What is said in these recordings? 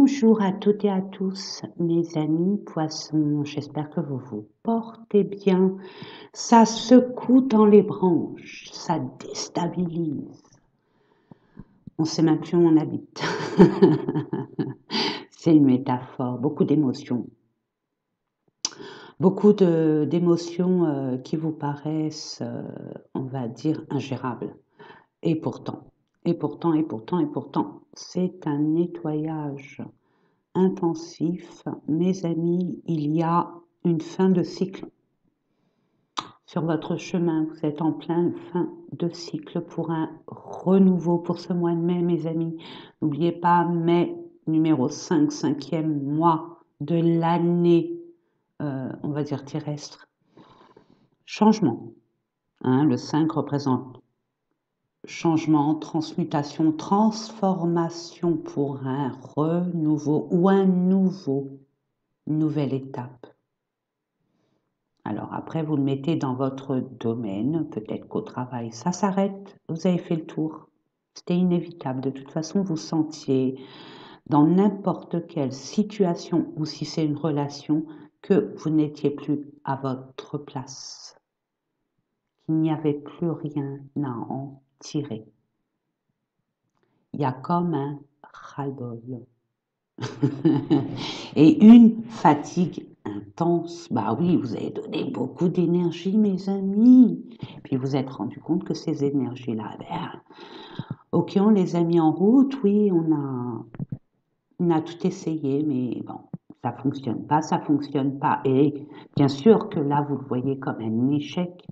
Bonjour à toutes et à tous, mes amis poissons, j'espère que vous vous portez bien. Ça secoue dans les branches, ça déstabilise. On sait même plus où on habite. C'est une métaphore, beaucoup d'émotions. Beaucoup d'émotions qui vous paraissent, on va dire, ingérables. Et pourtant, c'est un nettoyage intensif. Mes amis, il y a une fin de cycle. Sur votre chemin, vous êtes en plein fin de cycle pour un renouveau pour ce mois de mai, mes amis. N'oubliez pas, mai numéro 5, cinquième mois de l'année, on va dire terrestre. Changement. Le 5 représente changement, transmutation, transformation pour un renouveau ou un nouveau, nouvelle étape. Alors après, vous le mettez dans votre domaine, peut-être qu'au travail, ça s'arrête, vous avez fait le tour. C'était inévitable. De toute façon, vous sentiez dans n'importe quelle situation, ou si c'est une relation, que vous n'étiez plus à votre place, qu'il n'y avait plus rien à en tirer. Il y a comme un ras-le-bol et une fatigue intense. Bah oui, vous avez donné beaucoup d'énergie, mes amis. Puis vous êtes rendu compte que ces énergies-là, ok, on les a mis en route, oui, on a tout essayé, mais bon, ça fonctionne pas. Et bien sûr que là, vous le voyez comme un échec,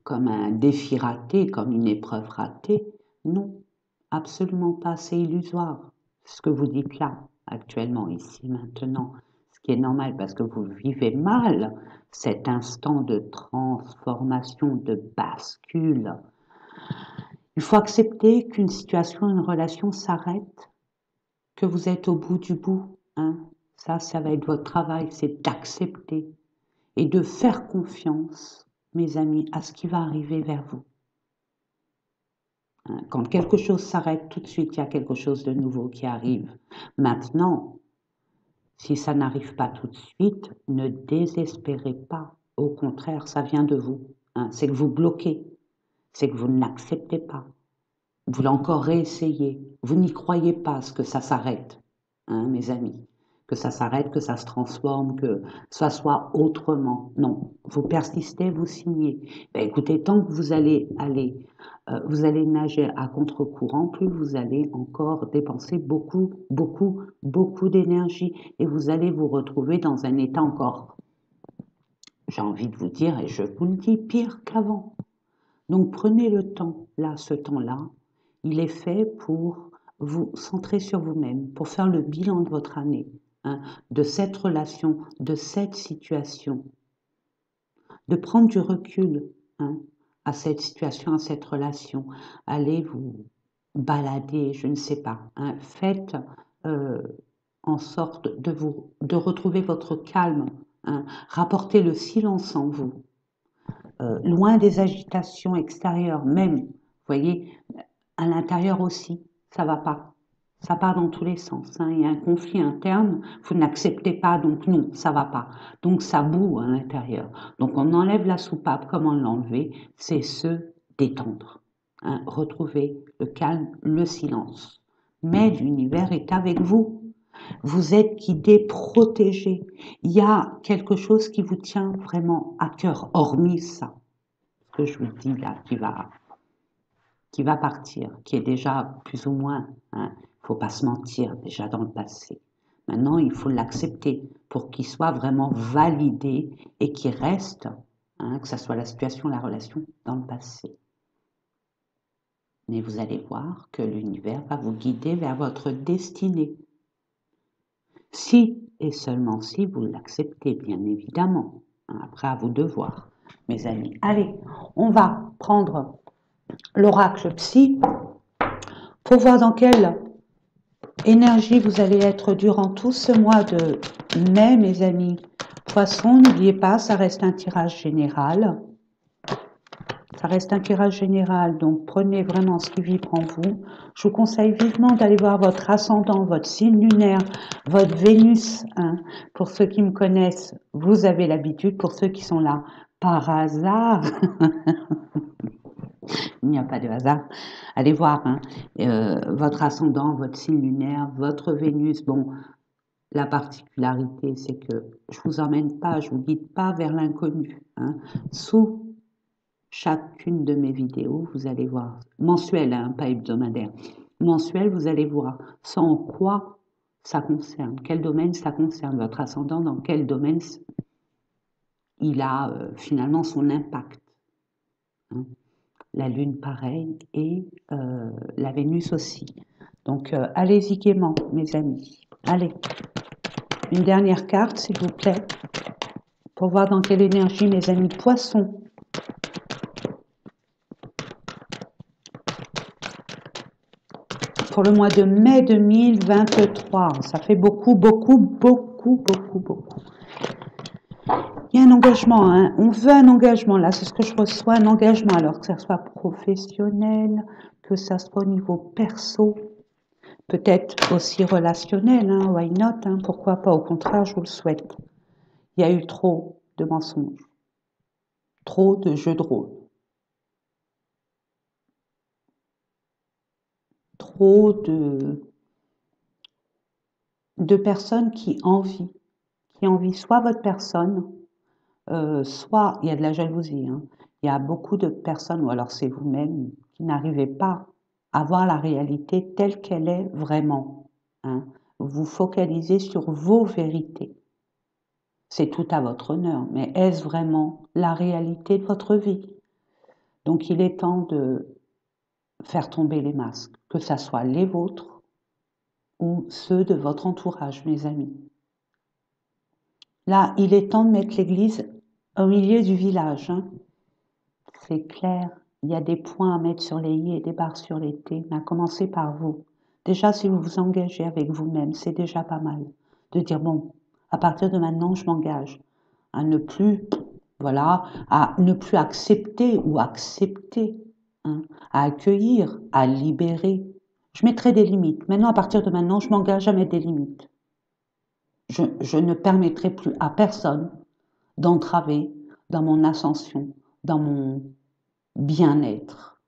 comme un défi raté, comme une épreuve ratée. Non, absolument pas, c'est illusoire. Ce que vous dites là, actuellement, ici, maintenant, ce qui est normal parce que vous vivez mal cet instant de transformation, de bascule. Il faut accepter qu'une situation, une relation s'arrête, que vous êtes au bout du bout. Ça va être votre travail, c'est d'accepter et de faire confiance, mes amis, à ce qui va arriver vers vous. Quand quelque chose s'arrête, tout de suite, il y a quelque chose de nouveau qui arrive. Maintenant, si ça n'arrive pas tout de suite, ne désespérez pas. Au contraire, ça vient de vous. C'est que vous bloquez, c'est que vous n'acceptez pas. Vous voulez encore réessayer. Vous n'y croyez pas à ce que ça s'arrête, mes amis. Que ça s'arrête, que ça se transforme, que ça soit autrement. Non, vous persistez, vous signez. Écoutez, tant que vous allez nager à contre-courant, plus vous allez encore dépenser beaucoup, beaucoup, beaucoup d'énergie et vous allez vous retrouver dans un état encore, j'ai envie de vous dire, et je vous le dis, pire qu'avant. Donc prenez le temps, là, ce temps-là, il est fait pour vous centrer sur vous-même, pour faire le bilan de votre année, de cette relation, de cette situation, de prendre du recul à cette situation, à cette relation. Allez vous balader, je ne sais pas. Faites en sorte de retrouver votre calme. Rapportez le silence en vous. Loin des agitations extérieures, même, vous voyez, à l'intérieur aussi, ça va pas. Ça part dans tous les sens. Il y a un conflit interne, vous n'acceptez pas, donc non, ça va pas. Donc ça boue à l'intérieur. Donc on enlève la soupape. Comment l'enlever? C'est se détendre. Retrouver le calme, le silence. Mais l'univers est avec vous. Vous êtes guidé, protégé. Il y a quelque chose qui vous tient vraiment à cœur, hormis ça, que je vous dis là, qui va partir, qui est déjà plus ou moins, faut pas se mentir, déjà dans le passé. Maintenant, il faut l'accepter pour qu'il soit vraiment validé et qu'il reste, que ce soit la situation, la relation, dans le passé. Mais vous allez voir que l'univers va vous guider vers votre destinée. Si et seulement si vous l'acceptez, bien évidemment. Après, à vous de voir, mes amis. Allez, on va prendre l'oracle psy pour voir dans quelle énergie vous allez être durant tout ce mois de mai, mes amis. Poissons, n'oubliez pas, ça reste un tirage général. Ça reste un tirage général, donc prenez vraiment ce qui vibre en vous. Je vous conseille vivement d'aller voir votre ascendant, votre signe lunaire, votre Vénus. Hein. Pour ceux qui me connaissent, vous avez l'habitude. Pour ceux qui sont là par hasard, il n'y a pas de hasard. Allez voir hein, votre ascendant, votre signe lunaire, votre Vénus. Bon, la particularité, c'est que je vous emmène pas, je vous guide pas vers l'inconnu. Hein. Sous chacune de mes vidéos, vous allez voir, mensuel, hein, pas hebdomadaire, mensuel, vous allez voir sans quoi ça concerne, quel domaine ça concerne, votre ascendant, dans quel domaine il a finalement son impact. Hein. La Lune pareil et la Vénus aussi. Donc allez-y gaiement, mes amis. Allez, une dernière carte, s'il vous plaît, pour voir dans quelle énergie, mes amis poissons. Pour le mois de mai 2023. Ça fait beaucoup, beaucoup, beaucoup, beaucoup, beaucoup. Il y a un engagement, hein. On veut un engagement, là, c'est ce que je reçois, un engagement, alors que ça soit professionnel, que ça soit au niveau perso, peut-être aussi relationnel, hein, why not, hein, pourquoi pas, au contraire, je vous le souhaite. Il y a eu trop de mensonges, trop de jeux de rôle, trop de personnes qui envient soit votre personne, soit il y a de la jalousie, hein. Il y a beaucoup de personnes, ou alors c'est vous-même, qui n'arrivez pas à voir la réalité telle qu'elle est vraiment. Hein. Vous focalisez sur vos vérités. C'est tout à votre honneur, mais est-ce vraiment la réalité de votre vie? Donc il est temps de faire tomber les masques, que ce soit les vôtres ou ceux de votre entourage, mes amis. Là, il est temps de mettre l'église au milieu du village. Hein. C'est clair, il y a des points à mettre sur les i et des barres sur les t, mais à commencer par vous. Déjà, si vous vous engagez avec vous-même, c'est déjà pas mal. De dire, bon, à partir de maintenant, je m'engage à ne plus, voilà, à ne plus accepter ou accepter, hein, à accueillir, à libérer. Je mettrai des limites. Maintenant, à partir de maintenant, je m'engage à mettre des limites. Je ne permettrai plus à personne d'entraver dans mon ascension, dans mon bien-être.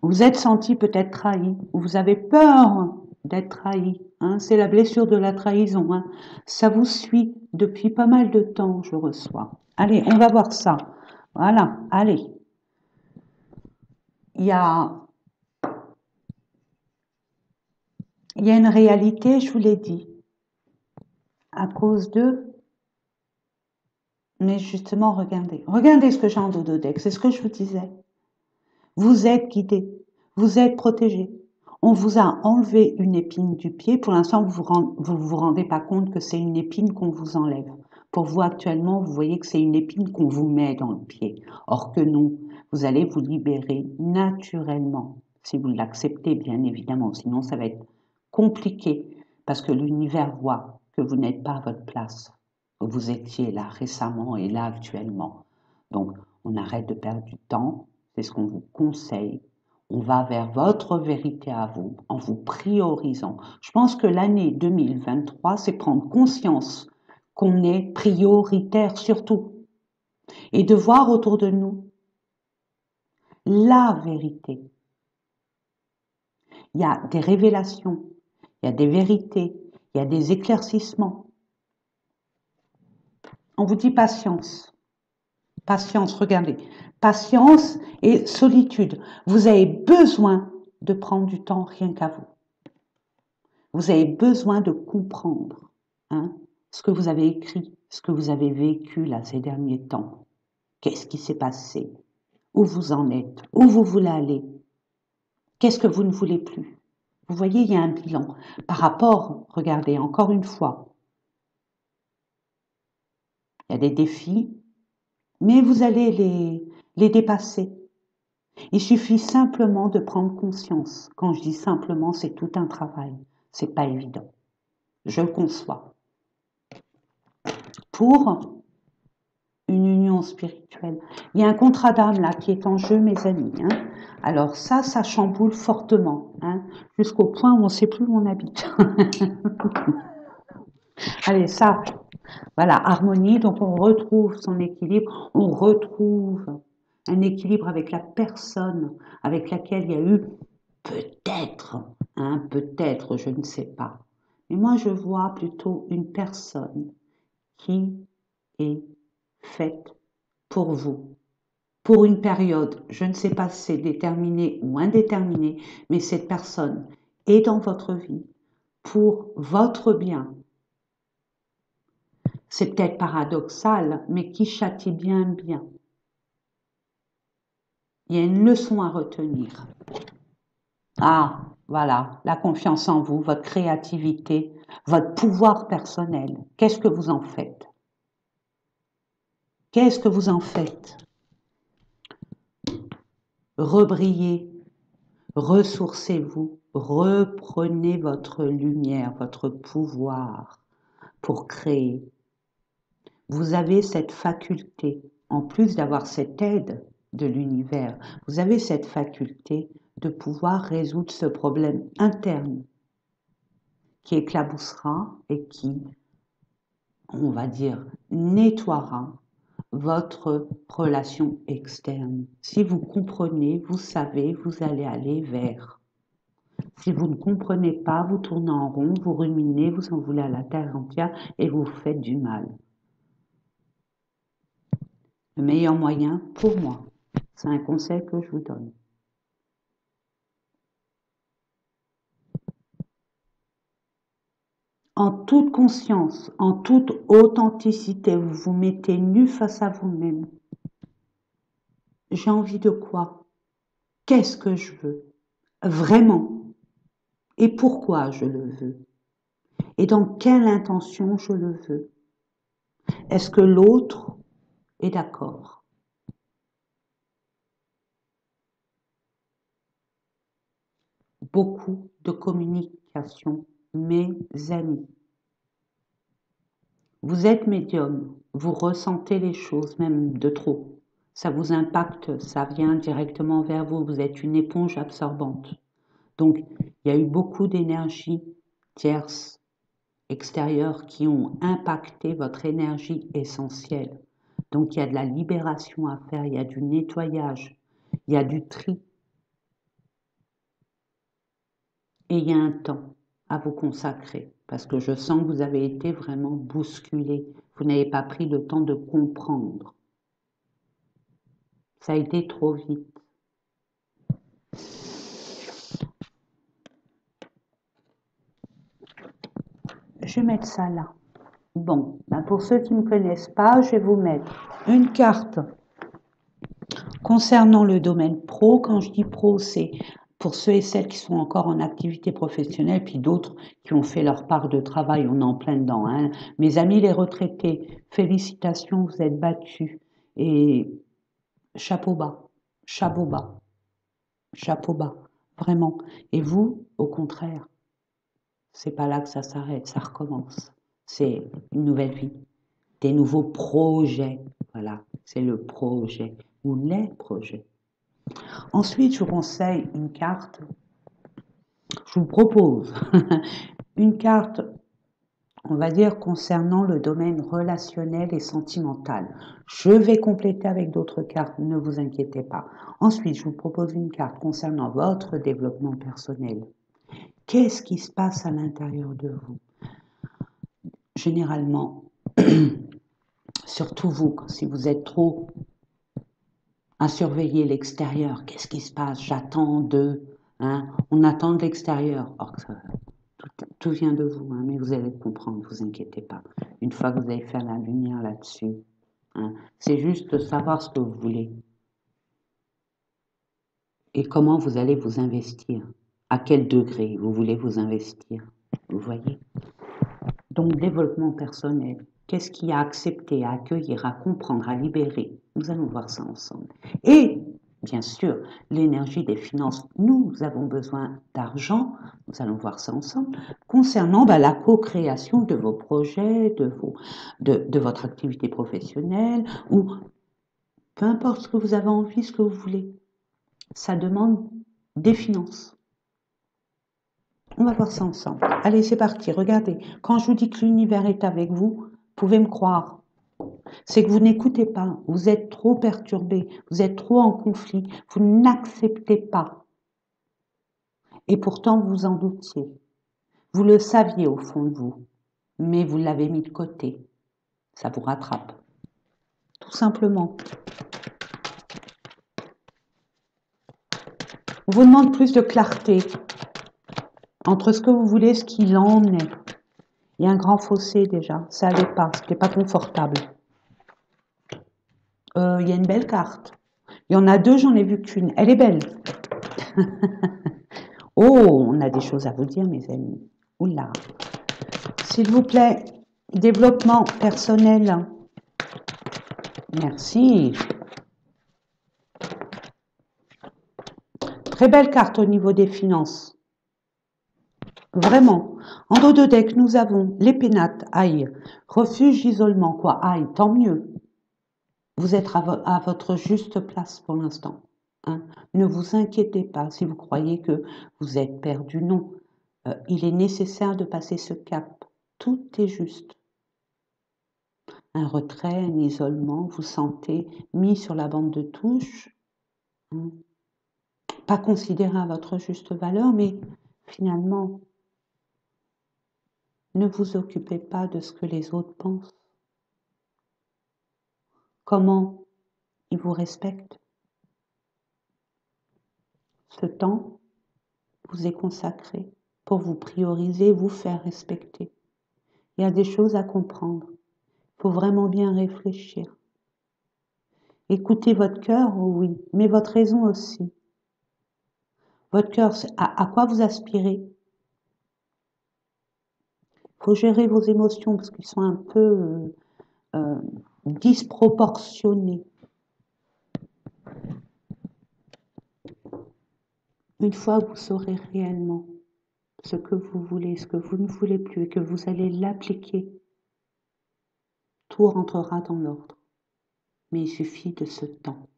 Vous êtes senti peut-être trahi, ou vous avez peur d'être trahi. Hein, c'est la blessure de la trahison. Hein. Ça vous suit depuis pas mal de temps, je reçois. Allez, on va voir ça. Voilà, allez. Il y a une réalité, je vous l'ai dit, à cause de... Mais justement, regardez ce que j'ai en dododex, c'est ce que je vous disais. Vous êtes guidé, vous êtes protégé. On vous a enlevé une épine du pied. Pour l'instant, vous vous rendez pas compte que c'est une épine qu'on vous enlève. Pour vous, actuellement, vous voyez que c'est une épine qu'on vous met dans le pied. Or que non, vous allez vous libérer naturellement. Si vous l'acceptez, bien évidemment. Sinon, ça va être compliqué. Parce que l'univers voit que vous n'êtes pas à votre place. Vous étiez là récemment et là actuellement. Donc, on arrête de perdre du temps. C'est ce qu'on vous conseille. On va vers votre vérité à vous, en vous priorisant. Je pense que l'année 2023, c'est prendre conscience qu'on est prioritaire surtout. Et de voir autour de nous la vérité. Il y a des révélations, il y a des vérités, il y a des éclaircissements. On vous dit patience. Patience, regardez. Patience et solitude. Vous avez besoin de prendre du temps rien qu'à vous. Vous avez besoin de comprendre hein, ce que vous avez écrit, ce que vous avez vécu là ces derniers temps. Qu'est-ce qui s'est passé? Où vous en êtes? Où vous voulez aller? Qu'est-ce que vous ne voulez plus? Vous voyez, il y a un bilan. Par rapport, regardez, encore une fois, il y a des défis, mais vous allez les dépasser. Il suffit simplement de prendre conscience. Quand je dis simplement, c'est tout un travail. C'est pas évident. Je le conçois. pour une union spirituelle. Il y a un contrat d'âme là qui est en jeu, mes amis. Hein. Alors ça chamboule fortement, hein, jusqu'au point où on ne sait plus où on habite. Allez, ça, voilà, harmonie, donc on retrouve son équilibre, on retrouve un équilibre avec la personne avec laquelle il y a eu peut-être, hein, peut-être, je ne sais pas. Mais moi, je vois plutôt une personne qui est faite pour vous, pour une période. Je ne sais pas si c'est déterminé ou indéterminé, mais cette personne est dans votre vie pour votre bien. C'est peut-être paradoxal, mais qui châtie bien. Il y a une leçon à retenir. Ah, voilà, la confiance en vous, votre créativité, votre pouvoir personnel. Qu'est-ce que vous en faites? Qu'est-ce que vous en faites? Rebrillez, ressourcez-vous, reprenez votre lumière, votre pouvoir pour créer. Vous avez cette faculté, en plus d'avoir cette aide de l'univers, vous avez cette faculté de pouvoir résoudre ce problème interne qui éclaboussera et qui, on va dire, nettoiera votre relation externe. Si vous comprenez, vous savez, vous allez aller vers. Si vous ne comprenez pas, vous tournez en rond, vous ruminez, vous en voulez à la terre entière et vous faites du mal. Le meilleur moyen, pour moi, c'est un conseil que je vous donne. En toute conscience, en toute authenticité, vous vous mettez nu face à vous-même. J'ai envie de quoi? Qu'est-ce que je veux? Vraiment? Et pourquoi je le veux? Et dans quelle intention je le veux? Est-ce que l'autre est d'accord? Beaucoup de communication, mes amis. Vous êtes médium, vous ressentez les choses, même de trop. Ça vous impacte, ça vient directement vers vous, vous êtes une éponge absorbante. Donc, il y a eu beaucoup d'énergies tierces, extérieures, qui ont impacté votre énergie essentielle. Donc, il y a de la libération à faire, il y a du nettoyage, il y a du tri. Et il y a un temps à vous consacrer, parce que je sens que vous avez été vraiment bousculé. Vous n'avez pas pris le temps de comprendre. Ça a été trop vite. Je vais mettre ça là. Bon, ben pour ceux qui ne me connaissent pas, je vais vous mettre une carte concernant le domaine pro. Quand je dis pro, c'est pour ceux et celles qui sont encore en activité professionnelle, puis d'autres qui ont fait leur part de travail, on est en plein dedans. Hein. Mes amis les retraités, félicitations, vous êtes battus. Et chapeau bas, chapeau bas, chapeau bas, vraiment. Et vous, au contraire, c'est pas là que ça s'arrête, ça recommence. C'est une nouvelle vie, des nouveaux projets. Voilà, c'est le projet ou les projets. Ensuite, je vous conseille une carte. Je vous propose une carte, on va dire, concernant le domaine relationnel et sentimental. Je vais compléter avec d'autres cartes, ne vous inquiétez pas. Ensuite, je vous propose une carte concernant votre développement personnel. Qu'est-ce qui se passe à l'intérieur de vous? Généralement, surtout vous, si vous êtes trop à surveiller l'extérieur, qu'est-ce qui se passe? J'attends de... Hein, on attend de l'extérieur. Or, tout vient de vous, hein, mais vous allez comprendre, ne vous inquiétez pas. Une fois que vous allez faire la lumière là-dessus, hein, c'est juste de savoir ce que vous voulez et comment vous allez vous investir, à quel degré vous voulez vous investir, vous voyez. Donc, développement personnel, qu'est-ce qu'il y a à accepter, à accueillir, à comprendre, à libérer? Nous allons voir ça ensemble. Et bien sûr, l'énergie des finances, nous avons besoin d'argent, nous allons voir ça ensemble, concernant la co-création de vos projets, de votre activité professionnelle, ou peu importe ce que vous avez envie, ce que vous voulez. Ça demande des finances. On va voir ça ensemble. Allez, c'est parti, regardez. Quand je vous dis que l'univers est avec vous, vous pouvez me croire. C'est que vous n'écoutez pas, vous êtes trop perturbé, vous êtes trop en conflit, vous n'acceptez pas. Et pourtant, vous en doutiez. Vous le saviez au fond de vous, mais vous l'avez mis de côté. Ça vous rattrape. Tout simplement. On vous demande plus de clarté entre ce que vous voulez et ce qu'il en est. Il y a un grand fossé déjà, ça n'allait pas, c'était pas confortable. Il y a une belle carte. Il y en a deux, j'en ai vu qu'une. Elle est belle. Oh, on a des choses à vous dire, mes amis. Oula. S'il vous plaît, développement personnel. Merci. Très belle carte au niveau des finances. Vraiment. En dos de deck, nous avons les pénates, aïe. Refuge, isolement, quoi. Aïe, tant mieux. Vous êtes à votre juste place pour l'instant. Hein. Ne vous inquiétez pas si vous croyez que vous êtes perdu. Non. Il est nécessaire de passer ce cap. Tout est juste. Un retrait, un isolement, vous sentez mis sur la bande de touche. Hein. Pas considéré à votre juste valeur, mais finalement, ne vous occupez pas de ce que les autres pensent. Comment ils vous respectent. Ce temps vous est consacré pour vous prioriser, vous faire respecter. Il y a des choses à comprendre. Il faut vraiment bien réfléchir. Écoutez votre cœur, oui, mais votre raison aussi. Votre cœur, à quoi vous aspirez? Il faut gérer vos émotions parce qu'ils sont un peu disproportionnées. Une fois que vous saurez réellement ce que vous voulez, ce que vous ne voulez plus et que vous allez l'appliquer, tout rentrera dans l'ordre. Mais il suffit de ce temps.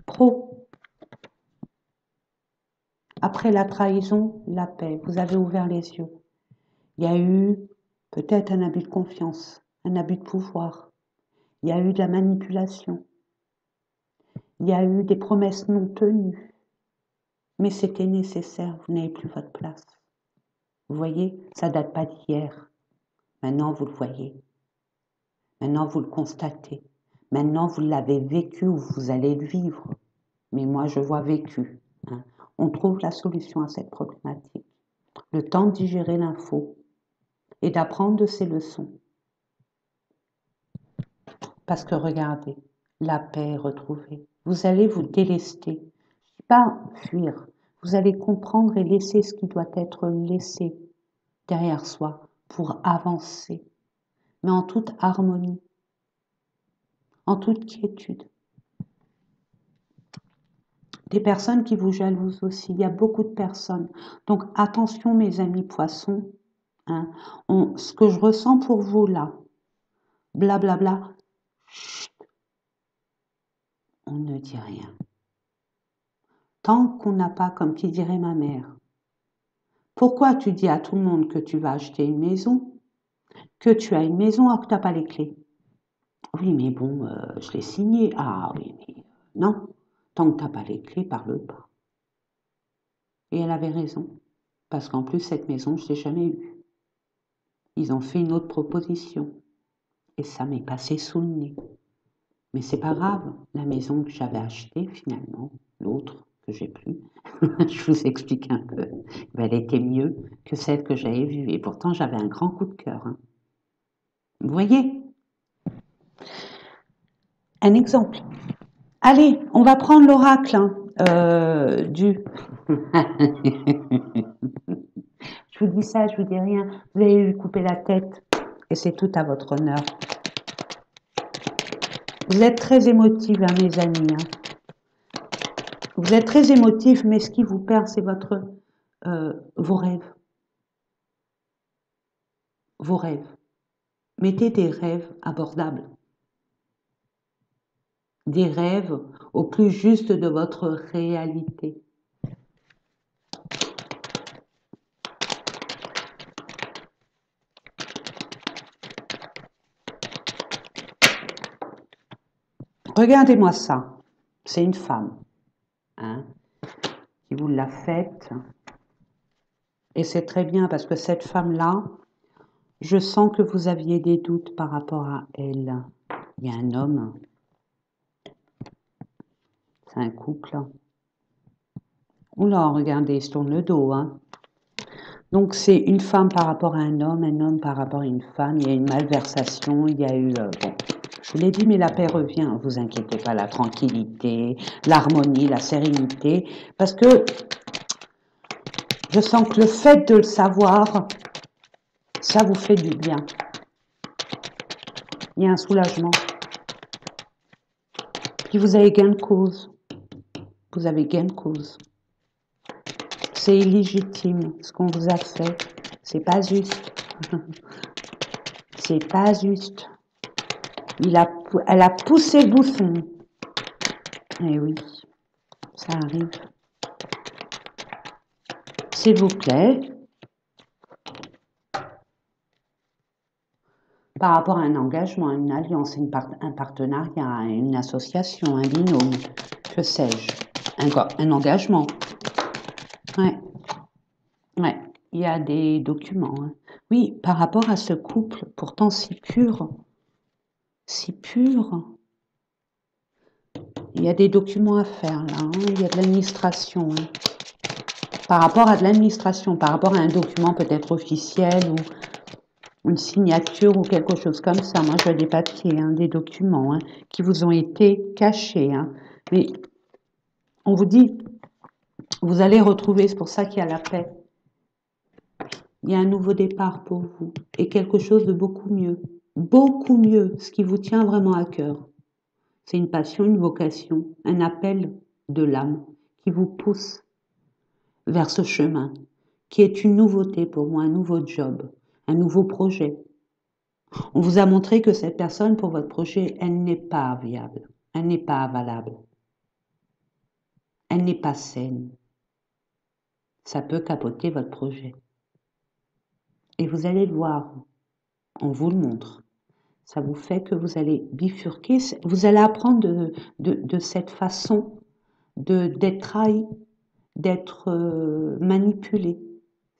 Pro. Après la trahison, la paix. Vous avez ouvert les yeux. Il y a eu peut-être un abus de confiance, un abus de pouvoir. Il y a eu de la manipulation. Il y a eu des promesses non tenues. Mais c'était nécessaire, vous n'avez plus votre place. Vous voyez, ça ne date pas d'hier. Maintenant, vous le voyez. Maintenant, vous le constatez. Maintenant, vous l'avez vécu ou vous allez le vivre. Mais moi, je vois vécu. Hein. On trouve la solution à cette problématique. Le temps de digérer l'info et d'apprendre de ces leçons. Parce que regardez, la paix est retrouvée. Vous allez vous délester. Pas fuir. Vous allez comprendre et laisser ce qui doit être laissé derrière soi pour avancer. Mais en toute harmonie, en toute quiétude. Des personnes qui vous jalousent aussi, il y a beaucoup de personnes. Donc attention mes amis poissons, hein, ce que je ressens pour vous là, blablabla, chut, on ne dit rien. Tant qu'on n'a pas, comme qui dirait ma mère, pourquoi tu dis à tout le monde que tu vas acheter une maison, que tu as une maison alors que tu n'as pas les clés? Oui mais bon, je l'ai signé. Ah oui mais non, tant que tu n'as pas les clés, parle pas. Et elle avait raison, parce qu'en plus, cette maison, je ne l'ai jamais eue. Ils ont fait une autre proposition, et ça m'est passé sous le nez. Mais c'est pas grave, la maison que j'avais achetée, finalement, l'autre que j'ai plus, je vous explique un peu, elle était mieux que celle que j'avais vue, et pourtant j'avais un grand coup de cœur. Hein. Vous voyez? Un exemple. Allez, on va prendre l'oracle du... Je vous dis ça, je vous dis rien. Vous allez lui couper la tête et c'est tout à votre honneur. Vous êtes très émotifs, hein, mes amis. Hein. Vous êtes très émotifs, mais ce qui vous perd, c'est vos rêves. Vos rêves. Mettez des rêves abordables. Des rêves au plus juste de votre réalité. Regardez-moi ça. C'est une femme, hein, qui vous l'a faite. Et c'est très bien parce que cette femme-là, je sens que vous aviez des doutes par rapport à elle. Il y a un homme. C'est un couple. Oula, regardez, il se tourne le dos. Hein. Donc c'est une femme par rapport à un homme par rapport à une femme. Il y a une malversation, il y a eu... bon, je vous l'ai dit, mais la paix revient. Vous inquiétez pas, la tranquillité, l'harmonie, la sérénité. Parce que je sens que le fait de le savoir, ça vous fait du bien. Il y a un soulagement. Puis vous avez gain de cause. Vous avez gain de cause. C'est illégitime ce qu'on vous a fait. C'est pas juste. C'est pas juste. Elle a poussé le bouchon. Eh oui, ça arrive. S'il vous plaît, par rapport à un engagement, une alliance, un partenariat, une association, un binôme, que sais-je, un engagement. Ouais. Ouais, il y a des documents. Hein. Oui, par rapport à ce couple, pourtant si pur, il y a des documents à faire là, hein. Il y a de l'administration. Hein. Par rapport à de l'administration, par rapport à un document peut-être officiel ou une signature ou quelque chose comme ça. Moi, je vois des papiers, hein, des documents hein, qui vous ont été cachés. Hein. Mais on vous dit, vous allez retrouver, c'est pour ça qu'il y a la paix. Il y a un nouveau départ pour vous et quelque chose de beaucoup mieux, ce qui vous tient vraiment à cœur. C'est une passion, une vocation, un appel de l'âme qui vous pousse vers ce chemin, qui est une nouveauté pour moi, un nouveau job, un nouveau projet. On vous a montré que cette personne, pour votre projet, elle n'est pas viable, elle n'est pas valable, elle n'est pas saine. Ça peut capoter votre projet. Et vous allez le voir, on vous le montre. Ça vous fait que vous allez bifurquer, vous allez apprendre de cette façon d'être trahi, d'être manipulé.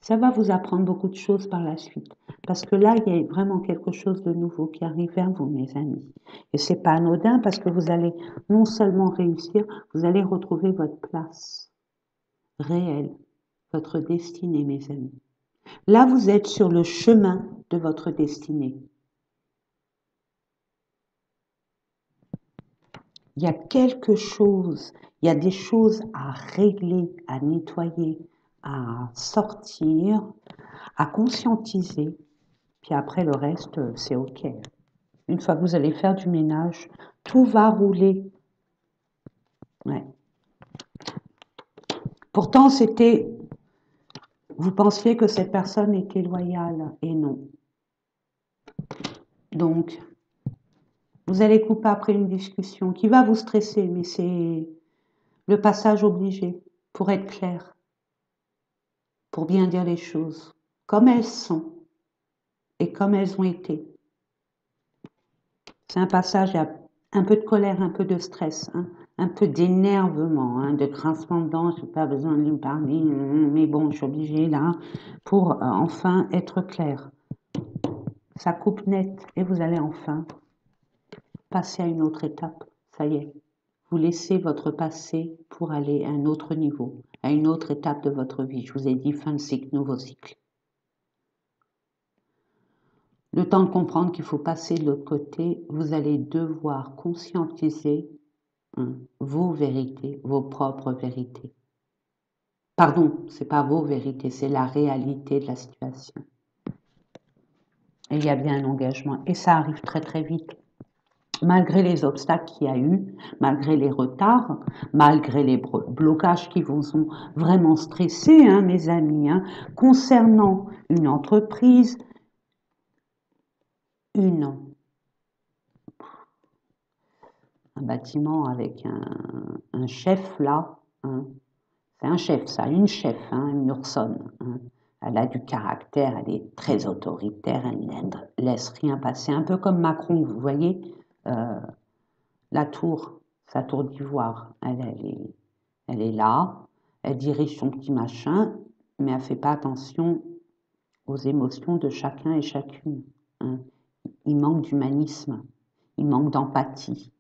Ça va vous apprendre beaucoup de choses par la suite. Parce que là, il y a vraiment quelque chose de nouveau qui arrive vers vous, mes amis. Et c'est pas anodin parce que vous allez non seulement réussir, vous allez retrouver votre place réelle, votre destinée, mes amis. Là, vous êtes sur le chemin de votre destinée. Il y a quelque chose, il y a des choses à régler, à nettoyer, à sortir, à conscientiser. Puis après, le reste, c'est OK. Une fois que vous allez faire du ménage, tout va rouler. Ouais. Pourtant, vous pensiez que cette personne était loyale, et non. Donc, vous allez couper après une discussion qui va vous stresser, mais c'est le passage obligé pour être clair, pour bien dire les choses, comme elles sont et comme elles ont été. C'est un passage à un peu de colère, un peu de stress, hein, un peu d'énervement, hein, de grincement de dents, je n'ai pas besoin de lui parler, mais bon, je suis obligée là, pour enfin être clair. Ça coupe net et vous allez enfin passer à une autre étape. Ça y est, vous laissez votre passé pour aller à un autre niveau, à une autre étape de votre vie. Je vous ai dit fin de cycle, nouveau cycle. Le temps de comprendre qu'il faut passer de l'autre côté, vous allez devoir conscientiser vos vérités, vos propres vérités. Pardon, c'est pas vos vérités, c'est la réalité de la situation. Et il y a bien un engagement. Et ça arrive très très vite. malgré les obstacles qu'il y a eu, malgré les retards, malgré les blocages qui vous ont vraiment stressé, hein, mes amis, hein, concernant une entreprise, un bâtiment avec un chef là, hein, c'est un chef ça, une chef, hein, une Urson, hein. Elle a du caractère, elle est très autoritaire, elle ne laisse rien passer, un peu comme Macron, vous voyez, euh, la tour, sa tour d'ivoire, elle est là, elle dirige son petit machin, mais elle ne fait pas attention aux émotions de chacun et chacune, hein. Il manque d'humanisme, il manque d'empathie,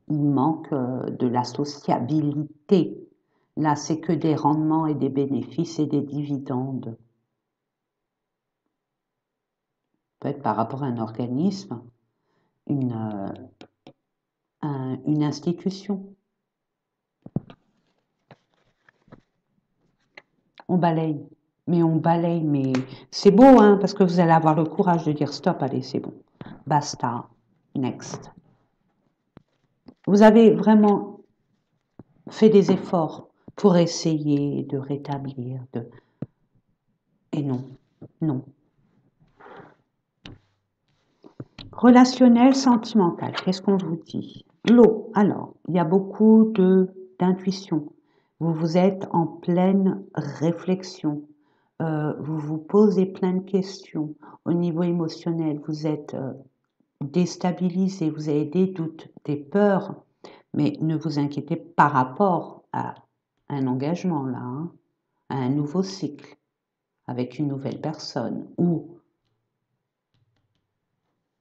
il manque de la sociabilité. Là, c'est que des rendements et des bénéfices et des dividendes. Peut-être par rapport à un organisme, une institution. On balaye, mais c'est beau, hein, parce que vous allez avoir le courage de dire stop, allez, c'est bon, basta, next. Vous avez vraiment fait des efforts pour essayer de rétablir, et non, non. Relationnel, sentimental, qu'est-ce qu'on vous dit? L'eau, alors, il y a beaucoup d'intuition. Vous êtes en pleine réflexion. Vous vous posez plein de questions. Au niveau émotionnel, vous êtes déstabilisé, vous avez des doutes, des peurs, mais ne vous inquiétez pas par rapport à un engagement là, hein, à un nouveau cycle avec une nouvelle personne ou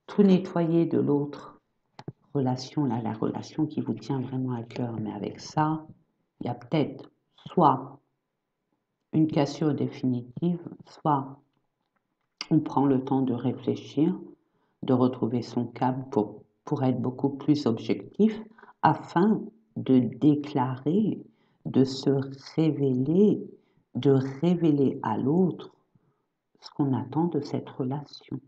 tout nettoyer de l'autre relation, là, la relation qui vous tient vraiment à cœur, mais avec ça, il y a peut-être soit une cassure définitive, soit on prend le temps de réfléchir, de retrouver son câble pour être beaucoup plus objectif, afin de déclarer, de se révéler, de révéler à l'autre ce qu'on attend de cette relation.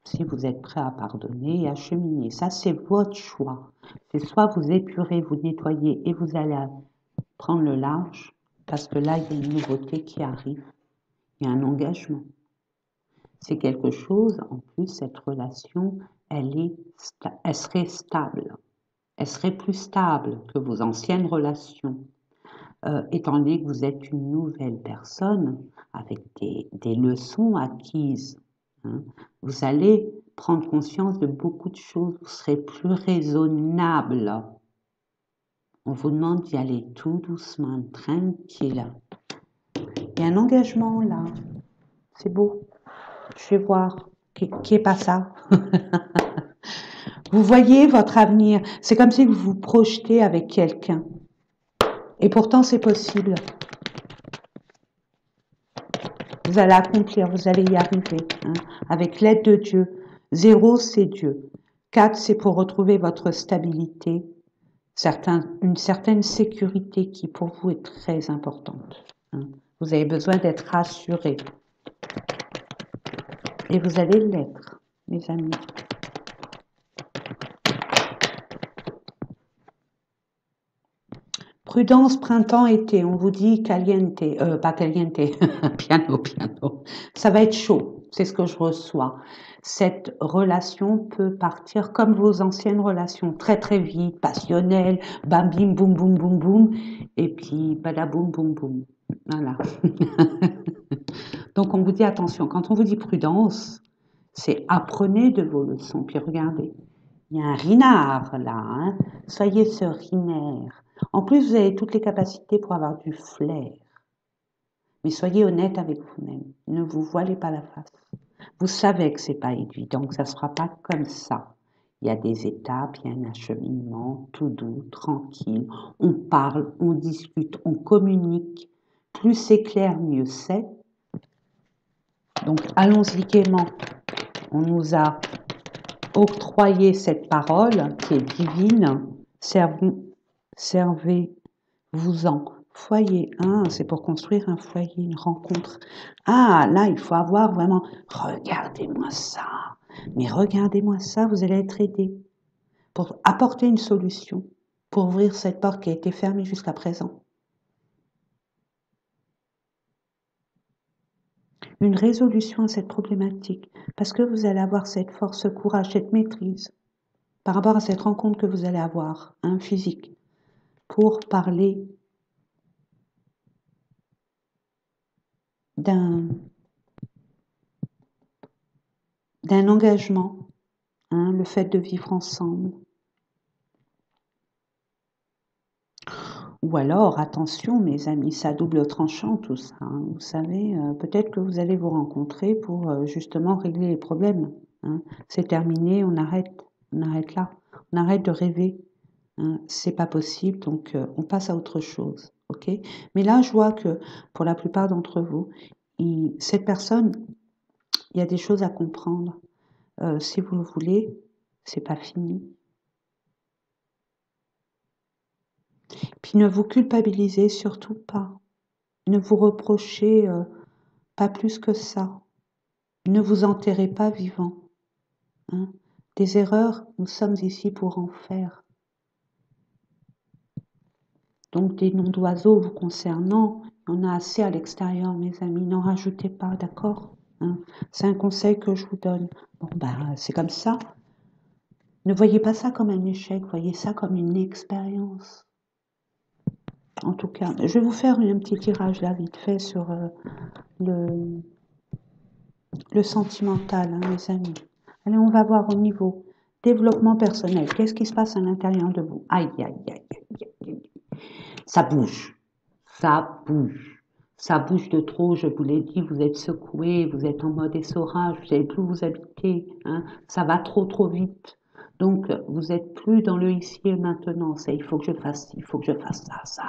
Si vous êtes prêt à pardonner et à cheminer, ça c'est votre choix. C'est soit vous épurez, vous nettoyez et vous allez prendre le large, parce que là il y a une nouveauté qui arrive, il y a un engagement. C'est quelque chose, en plus cette relation, elle serait stable. Elle serait plus stable que vos anciennes relations, étant donné que vous êtes une nouvelle personne avec des leçons acquises, hein. Vous allez prendre conscience de beaucoup de choses, vous serez plus raisonnable. On vous demande d'y aller tout doucement, tranquille. Il y a un engagement là, c'est beau. Je vais voir qui est pas ça. Vous voyez votre avenir, c'est comme si vous vous projetez avec quelqu'un. Et pourtant c'est possible. Vous allez accomplir, vous allez y arriver, hein, avec l'aide de Dieu. 0, c'est Dieu. 4, c'est pour retrouver votre stabilité, une certaine sécurité qui pour vous est très importante, hein. Vous avez besoin d'être rassuré. Et vous allez l'être, mes amis. Prudence, printemps, été. On vous dit caliente, pas caliente, piano. Ça va être chaud, c'est ce que je reçois. Cette relation peut partir comme vos anciennes relations, très très vite, passionnelles, bam bim boum boum boum boum, et puis badaboum boum boum. Voilà. Donc on vous dit attention, quand on vous dit prudence, c'est apprenez de vos leçons. Puis regardez, il y a un rinard là, hein. Soyez ce rinaire. En plus, vous avez toutes les capacités pour avoir du flair. Mais soyez honnête avec vous-même. Ne vous voilez pas la face. Vous savez que c'est pas évident, que ça ne sera pas comme ça. Il y a des étapes, il y a un acheminement, tout doux, tranquille. On parle, on discute, on communique. Plus c'est clair, mieux c'est. Donc allons-y gaiement. On nous a octroyé cette parole qui est divine. Servez-vous-en. Foyer, hein, c'est pour construire un foyer, une rencontre. Ah, là, il faut avoir vraiment, regardez-moi ça. Mais regardez-moi ça, vous allez être aidé pour apporter une solution, pour ouvrir cette porte qui a été fermée jusqu'à présent. Une résolution à cette problématique, parce que vous allez avoir cette force, ce courage, cette maîtrise par rapport à cette rencontre que vous allez avoir, physique, pour parler d'un engagement, le fait de vivre ensemble. Ou alors, attention mes amis, ça double tranchant tout ça. Vous savez, peut-être que vous allez vous rencontrer pour justement régler les problèmes. C'est terminé, on arrête là, on arrête de rêver. C'est pas possible, donc on passe à autre chose, ok? Mais là, je vois que pour la plupart d'entre vous, cette personne, il y a des choses à comprendre. Si vous le voulez, c'est pas fini. Puis ne vous culpabilisez surtout pas. Ne vous reprochez pas plus que ça. Ne vous enterrez pas vivant. Des erreurs, nous sommes ici pour en faire. Donc des noms d'oiseaux vous concernant, il y en a assez à l'extérieur, mes amis. N'en rajoutez pas, d'accord? C'est un conseil que je vous donne. Bon, c'est comme ça. Ne voyez pas ça comme un échec, voyez ça comme une expérience. En tout cas, je vais vous faire un petit tirage là, vite fait, sur le sentimental, mes amis. Allez, on va voir au niveau développement personnel. Qu'est-ce qui se passe à l'intérieur de vous? Aïe, aïe, aïe, aïe, aïe. Ça bouge. Ça bouge. Ça bouge de trop, je vous l'ai dit, vous êtes secoué, vous êtes en mode essorage, vous savez plus où vous habitez. Ça va trop, trop vite. Donc, vous n'êtes plus dans le ici et maintenant. C'est il faut que je fasse ci, il faut que je fasse ça.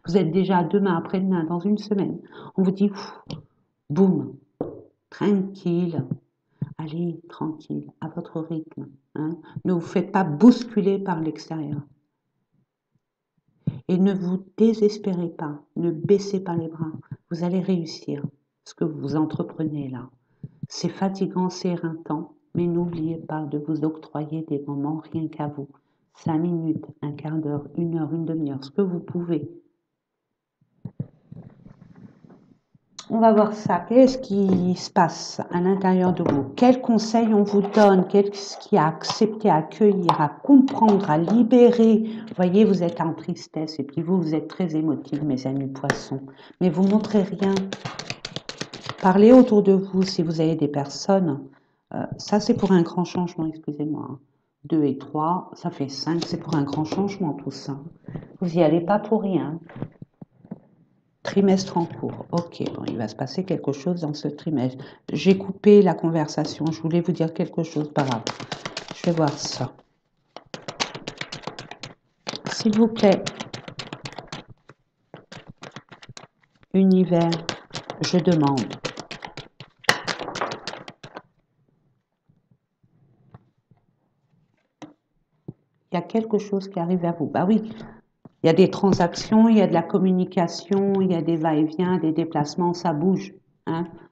Vous êtes déjà demain, après-demain, dans une semaine. On vous dit, boum, tranquille. Allez, tranquille, à votre rythme. Ne vous faites pas bousculer par l'extérieur. Et ne vous désespérez pas, ne baissez pas les bras. Vous allez réussir ce que vous entreprenez là. C'est fatigant, c'est éreintant, mais n'oubliez pas de vous octroyer des moments rien qu'à vous. 5 minutes, un quart d'heure, 1 heure, une demi-heure, ce que vous pouvez. On va voir ça. Qu'est-ce qui se passe à l'intérieur de vous? Quels conseils on vous donne? Qu'est-ce qui a accepté, à accueillir, à comprendre, à libérer? Vous voyez, vous êtes en tristesse et puis vous êtes très émotifs, mes amis poissons. Mais vous montrez rien. Parlez autour de vous si vous avez des personnes. Ça, c'est pour un grand changement, excusez-moi. 2 et 3, ça fait 5, c'est pour un grand changement tout ça. Vous n'y allez pas pour rien. Trimestre en cours. Ok, bon, il va se passer quelque chose dans ce trimestre. J'ai coupé la conversation. Je voulais vous dire quelque chose, pas grave. Je vais voir ça. S'il vous plaît. Univers, je demande. Il y a quelque chose qui arrive à vous. Bah oui, il y a des transactions, il y a de la communication, il y a des va-et-vient, des déplacements, ça bouge.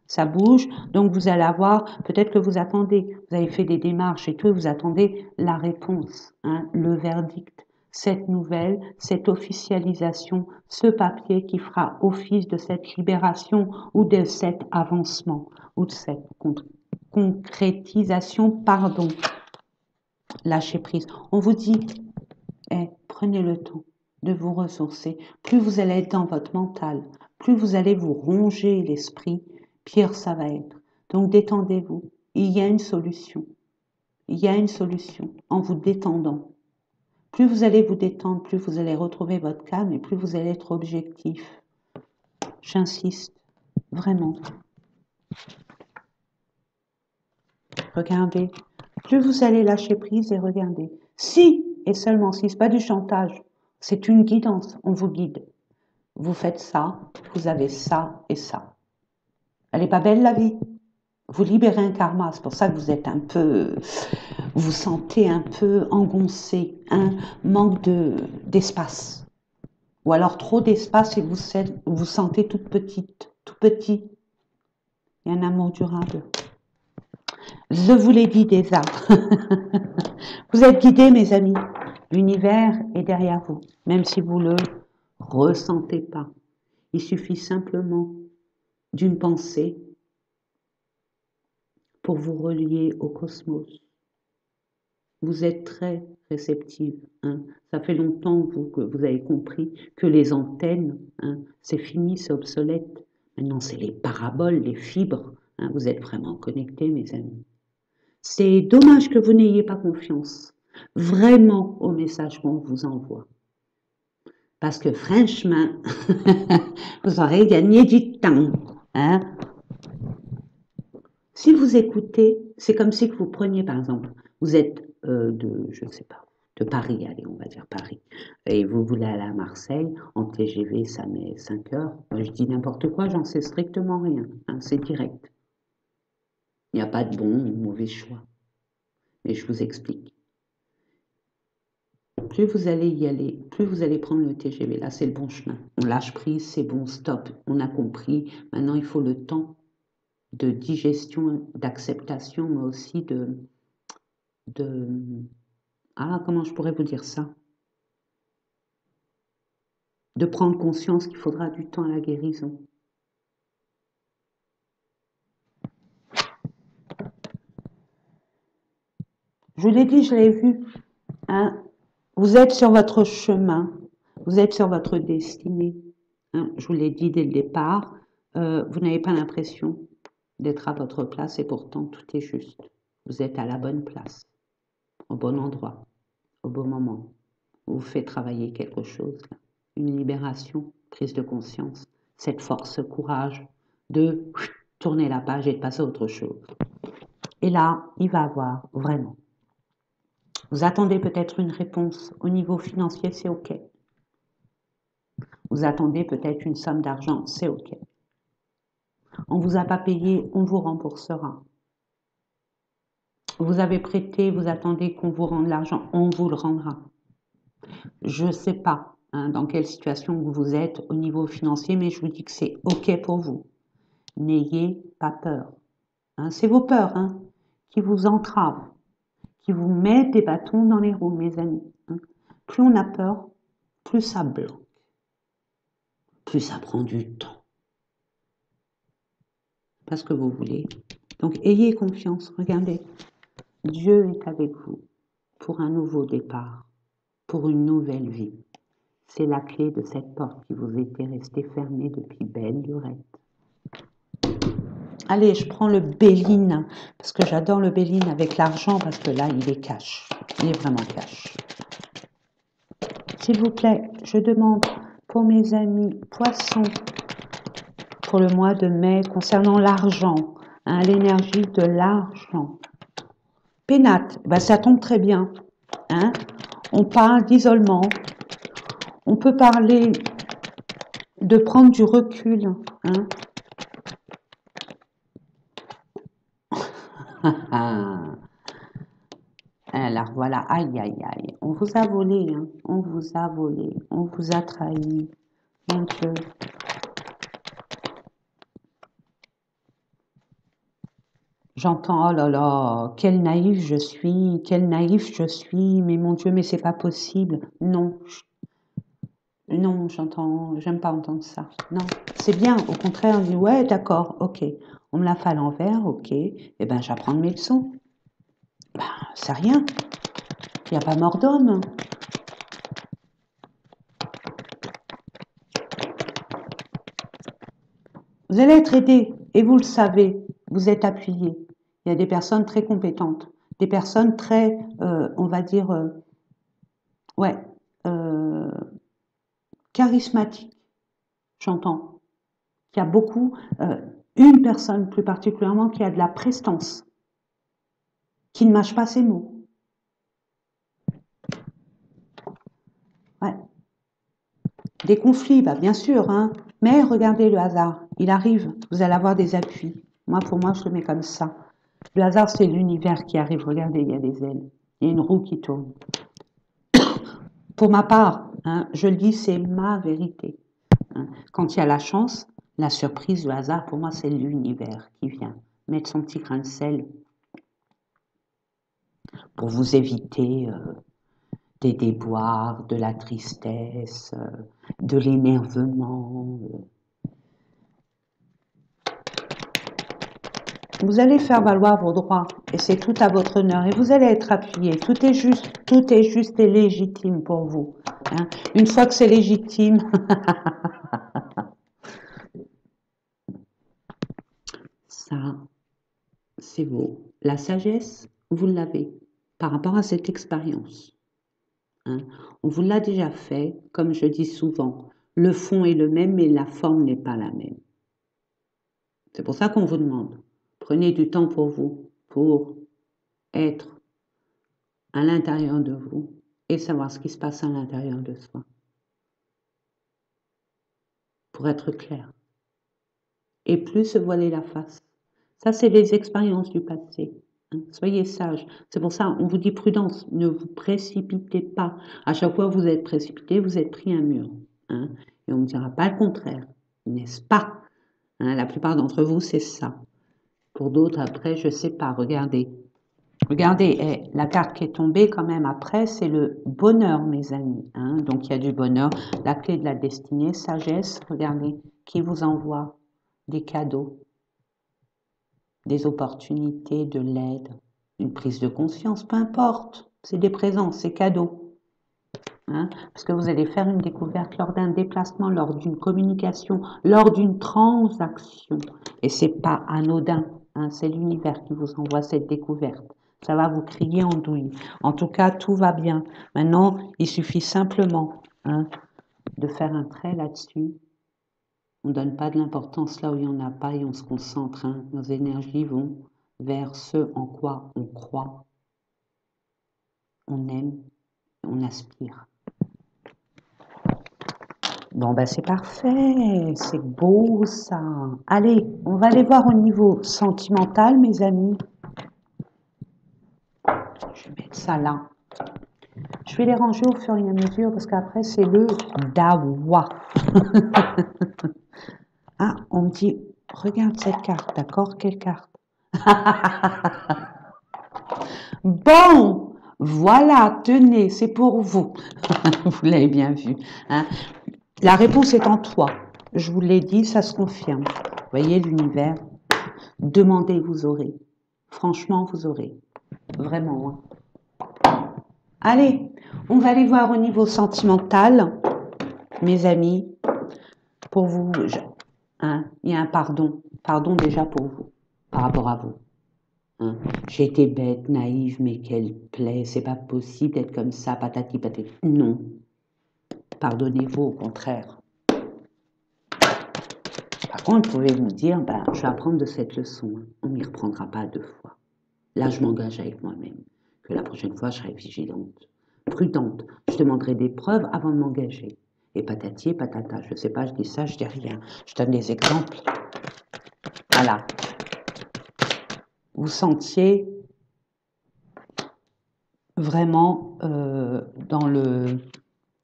Ça bouge, donc vous allez avoir, peut-être que vous attendez, vous avez fait des démarches et tout, et vous attendez la réponse, le verdict, cette nouvelle, cette officialisation, ce papier qui fera office de cette libération ou de cet avancement, ou de cette concrétisation, pardon. Lâchez prise. On vous dit, prenez le temps de vous ressourcer. Plus vous allez être dans votre mental, plus vous allez vous ronger l'esprit, pire ça va être. Donc détendez-vous. Il y a une solution. Il y a une solution en vous détendant. Plus vous allez vous détendre, plus vous allez retrouver votre calme et plus vous allez être objectif. J'insiste, vraiment. Regardez. Plus vous allez lâcher prise et regardez. Si, et seulement si, ce n'est pas du chantage, c'est une guidance, on vous guide. Vous faites ça, vous avez ça et ça. Elle n'est pas belle la vie? Vous libérez un karma, c'est pour ça que vous êtes un peu, vous sentez un peu engoncé, manque d'espace. Ou alors trop d'espace et vous sentez toute petite, tout petit. Il y a un amour durable. Je vous l'ai dit déjà. Vous êtes guidés, mes amis. L'univers est derrière vous, même si vous ne le ressentez pas. Il suffit simplement d'une pensée pour vous relier au cosmos. Vous êtes très réceptive. Hein. Ça fait longtemps que vous avez compris que les antennes, hein, c'est fini, c'est obsolète. Maintenant, c'est les paraboles, les fibres. Hein. Vous êtes vraiment connectés, mes amis. C'est dommage que vous n'ayez pas confiance vraiment au message qu'on vous envoie. Parce que franchement, vous aurez gagné du temps. Hein. Si vous écoutez, c'est comme si vous preniez, par exemple, vous êtes je ne sais pas, de Paris, allez, on va dire Paris, et vous voulez aller à Marseille, en TGV, ça met 5 heures. Moi, je dis n'importe quoi, j'en sais strictement rien. Hein, c'est direct. Il n'y a pas de bon ou mauvais choix. Mais je vous explique. Plus vous allez y aller, plus vous allez prendre le TGV. Là, c'est le bon chemin. On lâche prise, c'est bon, stop. On a compris. Maintenant, il faut le temps de digestion, d'acceptation, mais aussi comment je pourrais vous dire ça? De prendre conscience qu'il faudra du temps à la guérison. Je l'ai dit, je l'ai vu. Hein? Vous êtes sur votre chemin, vous êtes sur votre destinée. Hein? Je vous l'ai dit dès le départ, vous n'avez pas l'impression d'être à votre place et pourtant tout est juste. Vous êtes à la bonne place, au bon endroit, au bon moment. Vous faites travailler quelque chose, là. Une libération, prise de conscience, cette force, ce courage de tourner la page et de passer à autre chose. Et là, il va avoir vraiment. Vous attendez peut-être une réponse au niveau financier, c'est OK. Vous attendez peut-être une somme d'argent, c'est OK. On ne vous a pas payé, on vous remboursera. Vous avez prêté, vous attendez qu'on vous rende l'argent, on vous le rendra. Je ne sais pas dans quelle situation vous êtes au niveau financier, mais je vous dis que c'est OK pour vous. N'ayez pas peur. Hein, c'est vos peurs qui vous entravent, qui vous mettent des bâtons dans les roues, mes amis. Hein. Plus on a peur, plus ça bloque, plus ça prend du temps. Pas ce que vous voulez. Donc ayez confiance, regardez. Dieu est avec vous pour un nouveau départ, pour une nouvelle vie. C'est la clé de cette porte qui vous était restée fermée depuis belle lurette. Allez, je prends le Béline, parce que j'adore le Béline avec l'argent, parce que là, il est cash. Il est vraiment cash. S'il vous plaît, je demande pour mes amis poissons, pour le mois de mai, concernant l'argent, l'énergie de l'argent. Pénate, ben ça tombe très bien. Hein. On parle d'isolement. On peut parler de prendre du recul. Hein. Alors voilà, aïe, aïe, aïe. On vous a volé, on vous a volé, on vous a trahi. Mon Dieu. J'entends, oh là là, quel naïf je suis, mais mon Dieu, mais c'est pas possible. Non, non, j'aime pas entendre ça. Non, c'est bien, au contraire, on dit, ouais, d'accord, ok, on me l'a fait à l'envers, ok, eh ben j'apprends mes leçons. Ben, c'est rien, il n'y a pas mort d'homme. Vous allez être aidé, et vous le savez, vous êtes appuyé. Il y a des personnes très compétentes, des personnes très, on va dire, charismatiques, j'entends. Il y a beaucoup, une personne plus particulièrement qui a de la prestance, qui ne mâche pas ses mots. Ouais. Des conflits, bah bien sûr, mais regardez le hasard, il arrive, vous allez avoir des appuis. Moi, pour moi, je le mets comme ça. Le hasard, c'est l'univers qui arrive, regardez, il y a des ailes, il y a une roue qui tourne. Pour ma part, je le dis, c'est ma vérité. Quand il y a la chance, la surprise, le hasard, pour moi, c'est l'univers qui vient mettre son petit grain de sel pour vous éviter des déboires, de la tristesse, de l'énervement. Vous allez faire valoir vos droits et c'est tout à votre honneur et vous allez être appuyé. Tout est juste et légitime pour vous. Hein. Une fois que c'est légitime, ça, c'est vous. La sagesse, vous l'avez par rapport à cette expérience. Hein. On vous l'a déjà fait, comme je dis souvent, le fond est le même, mais la forme n'est pas la même. C'est pour ça qu'on vous demande, prenez du temps pour vous, pour être à l'intérieur de vous et savoir ce qui se passe à l'intérieur de soi. Pour être clair. Et plus se voiler la face. Ça, c'est les expériences du passé. Hein. Soyez sages. C'est pour ça, on vous dit prudence. Ne vous précipitez pas. À chaque fois que vous êtes précipité, vous êtes pris un mur. Hein. Et on ne dira pas le contraire. N'est-ce pas? Hein, la plupart d'entre vous, c'est ça. Pour d'autres, après, je ne sais pas. Regardez. Regardez, la carte qui est tombée quand même après, c'est le bonheur, mes amis. Hein. Donc, il y a du bonheur. La clé de la destinée, sagesse. Regardez, qui vous envoie des cadeaux, des opportunités, de l'aide, une prise de conscience, peu importe. C'est des présents, c'est cadeaux. Hein, parce que vous allez faire une découverte lors d'un déplacement, lors d'une communication, lors d'une transaction. Et c'est pas anodin, hein, c'est l'univers qui vous envoie cette découverte. Ça va vous crier en douille. En tout cas, tout va bien. Maintenant, il suffit simplement de faire un trait là-dessus. On ne donne pas de l'importance là où il n'y en a pas et on se concentre. Nos énergies vont vers ce en quoi on croit, on aime, on aspire. Bon, ben c'est parfait, c'est beau ça. Allez, on va aller voir au niveau sentimental, mes amis. Je vais mettre ça là. Je vais les ranger au fur et à mesure parce qu'après, c'est le dawa. Ah, on me dit, regarde cette carte, d'accord? Quelle carte? Bon, voilà, tenez, c'est pour vous. Vous l'avez bien vu. Hein? La réponse est en toi. Je vous l'ai dit, ça se confirme. Vous voyez l'univers. Demandez, vous aurez. Franchement, vous aurez. Vraiment. Hein. Allez, on va aller voir au niveau sentimental, mes amis. Pour vous, hein, il y a un pardon. Pardon déjà pour vous, par rapport à vous. Hein. J'ai été bête, naïve, mais quelle plaie, c'est pas possible d'être comme ça, patati patati. Non. Pardonnez-vous, au contraire. Par contre, vous pouvez vous dire, ben, je vais apprendre de cette leçon. On ne m'y reprendra pas 2 fois. Là, je m'engage avec moi-même. Que la prochaine fois, je serai vigilante, prudente. Je demanderai des preuves avant de m'engager. Et patati et patata. Je ne sais pas, je dis ça, je dis rien. Je donne des exemples. Voilà. Vous sentiez vraiment dans le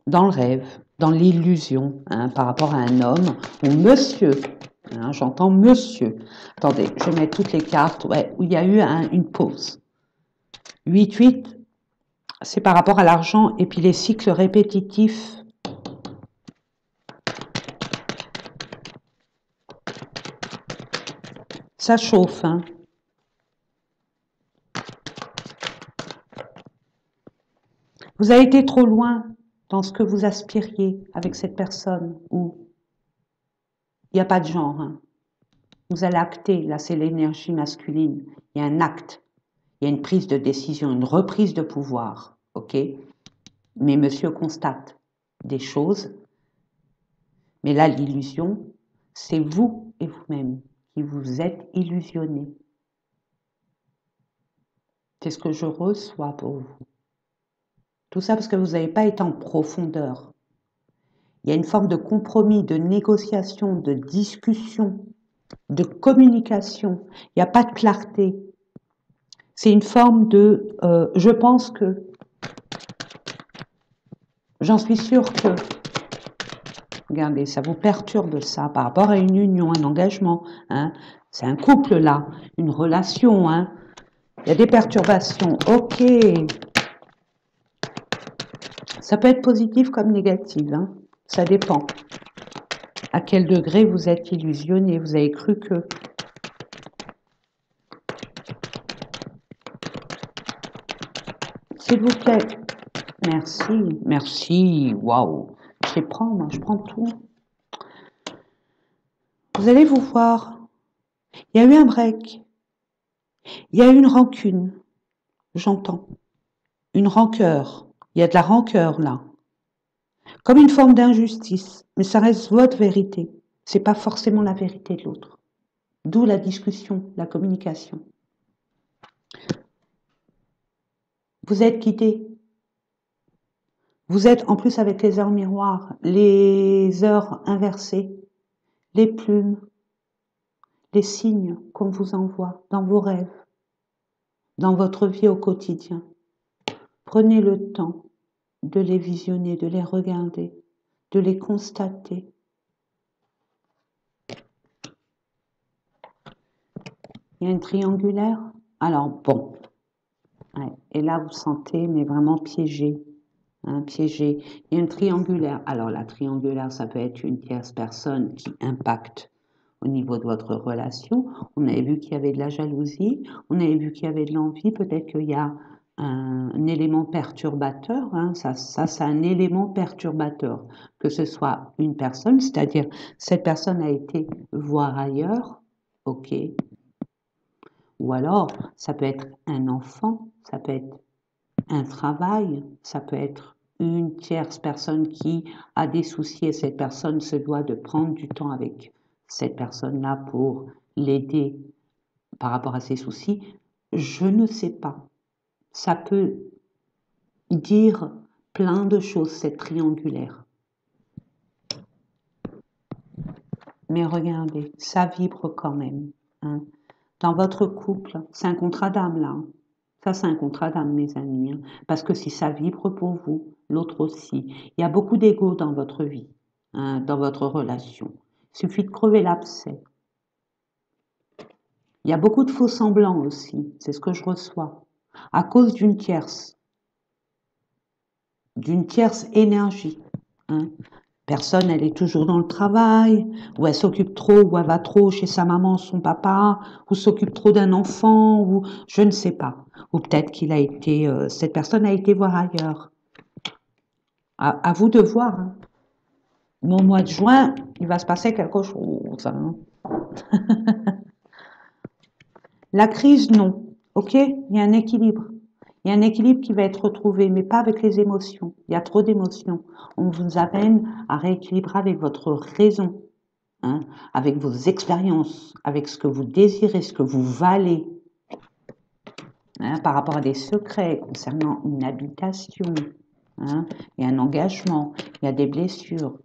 rêve, dans l'illusion, hein, par rapport à un homme ou monsieur. Hein, j'entends monsieur. Attendez, je vais mettre toutes les cartes où il y a eu une pause. 8-8, c'est par rapport à l'argent et puis les cycles répétitifs. Ça chauffe. Hein. Vous avez été trop loin dans ce que vous aspiriez avec cette personne où il n'y a pas de genre. Hein. Vous allez acter, là c'est l'énergie masculine, il y a un acte, il y a une prise de décision, une reprise de pouvoir, ok? Mais monsieur constate des choses, mais là l'illusion, c'est vous et vous-même qui vous êtes illusionnés. C'est ce que je reçois pour vous. Tout ça parce que vous n'avez pas été en profondeur. Il y a une forme de compromis, de négociation, de discussion, de communication. Il n'y a pas de clarté. C'est une forme de je pense que, j'en suis sûre que, regardez, ça vous perturbe ça par rapport à une union, un engagement. Hein. C'est un couple là, une relation. Hein. Il y a des perturbations. Ok. Ça peut être positif comme négatif, hein. Ça dépend. À quel degré vous êtes illusionné, vous avez cru que... S'il vous plaît. Merci, merci, waouh. Je les prends, moi, je prends tout. Vous allez vous voir. Il y a eu un break. Il y a eu une rancune. J'entends. Une rancœur. Il y a de la rancœur, là. Comme une forme d'injustice. Mais ça reste votre vérité. C'est pas forcément la vérité de l'autre. D'où la discussion, la communication. Vous êtes quitté. Vous êtes en plus avec les heures miroirs, les heures inversées, les plumes, les signes qu'on vous envoie dans vos rêves, dans votre vie au quotidien. Prenez le temps de les visionner, de les regarder, de les constater. Il y a une triangulaire. Alors bon, ouais. Et là vous sentez, mais vraiment piégé. Hein, piégé. Il y a une triangulaire. Alors la triangulaire, ça peut être une tierce personne qui impacte au niveau de votre relation. On avait vu qu'il y avait de la jalousie, on avait vu qu'il y avait de l'envie, peut-être qu'il y a un élément perturbateur, hein, ça c'est un élément perturbateur, que ce soit une personne, c'est-à-dire cette personne a été voir ailleurs, ok, ou alors ça peut être un enfant, ça peut être un travail, ça peut être une tierce personne qui a des soucis et cette personne se doit de prendre du temps avec cette personne-là pour l'aider par rapport à ses soucis. Je ne sais pas. Ça peut dire plein de choses, cette triangulaire. Mais regardez, ça vibre quand même. Hein. Dans votre couple, c'est un contrat d'âme là. Ça, c'est un contrat d'âme, mes amis. Hein. Parce que si ça vibre pour vous, l'autre aussi. Il y a beaucoup d'ego dans votre vie, hein, dans votre relation. Il suffit de crever l'abcès. Il y a beaucoup de faux semblants aussi. C'est ce que je reçois. À cause d'une tierce énergie. Hein. Personne, elle est toujours dans le travail, ou elle s'occupe trop, ou elle va trop chez sa maman, son papa, ou s'occupe trop d'un enfant, ou je ne sais pas. Ou peut-être qu'il a été, cette personne a été voir ailleurs. À vous de voir. Hein. Au mois de juin, il va se passer quelque chose. Hein. La crise, non. Ok, il y a un équilibre. Il y a un équilibre qui va être retrouvé, mais pas avec les émotions. Il y a trop d'émotions. On vous amène à rééquilibrer avec votre raison, hein, avec vos expériences, avec ce que vous désirez, ce que vous valez, hein, par rapport à des secrets concernant une habitation. Hein, il y a un engagement, il y a des blessures.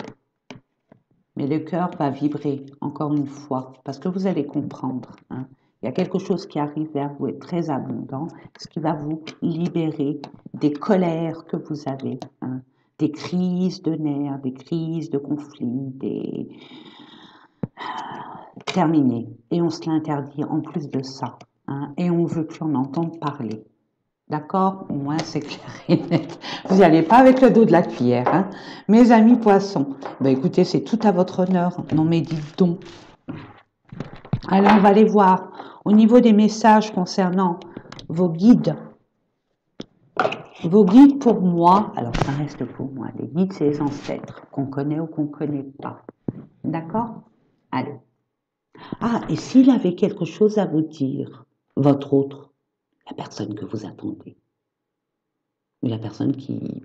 Mais le cœur va vibrer, encore une fois, parce que vous allez comprendre. Hein, il y a quelque chose qui arrive vers vous et très abondant, ce qui va vous libérer des colères que vous avez, hein, des crises de nerfs, des crises de conflits, des... Terminé. Et on se l'interdit en plus de ça. Hein, et on ne veut plus en entendre parler. D'accord? Au moins, c'est clair et net. Vous n'y allez pas avec le dos de la cuillère. Hein. Mes amis poissons, ben écoutez, c'est tout à votre honneur. Non mais dites donc. Alors, on va aller voir au niveau des messages concernant vos guides. Vos guides pour moi, alors ça reste pour moi. Les guides, c'est les ancêtres, qu'on connaît ou qu'on ne connaît pas. D'accord? Allez. Ah, et s'il avait quelque chose à vous dire, votre autre, la personne que vous attendez, ou la personne qui,